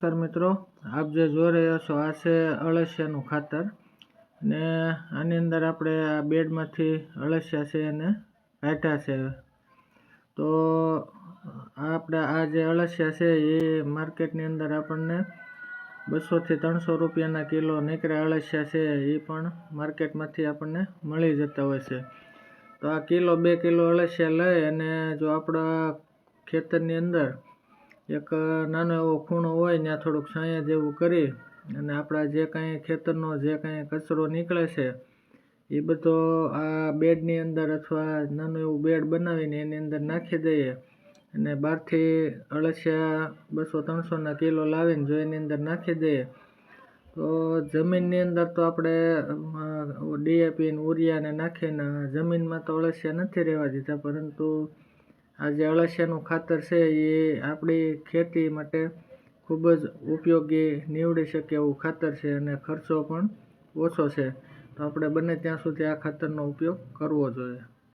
નમસ્કાર મિત્રો, આપ જે જોઈ રહ્યા છો આ છે અળસિયાનું ખાતર ને આની અંદર આપણે આ બેડમાંથી અળસિયા છે એને કાઢ્યા છે. તો આપણે આ જે અળસિયા છે એ માર્કેટની અંદર આપણને 200 થી 300 રૂપિયાના કિલો નીકળ્યા અળસિયા છે એ પણ માર્કેટમાંથી આપણને મળી જતા હોય છે. તો આ કિલો 2 કિલો અળસિયા લઈ અને જો આપણા ખેતરની અંદર એક નાનો એવો ખૂણો હોય ત્યાં થોડુંક છાંયા જેવું કરી અને આપણા જે કાંઈ ખેતરનો જે કાંઈ કચરો નીકળે છે એ બધો આ બેડની અંદર અથવા નાનું એવું બેડ બનાવીને એની અંદર નાખી દઈએ અને બહારથી અળસિયા 200-300ના કિલો લાવીને જો એની અંદર નાખી દઈએ તો જમીનની અંદર તો આપણે DAP ને ઉરિયાને નાખીને જમીનમાં તો અળસિયા નથી રહેવા દીધા, પરંતુ આ જે અળસિયાનું ખાતર છે એ આપણી ખેતી માટે ખૂબ જ ઉપયોગી નીવડી શકે એવું ખાતર છે અને ખર્ચો પણ ઓછો છે. તો આપણે બને ત્યાં સુધી આ ખાતરનો ઉપયોગ કરવો જોઈએ.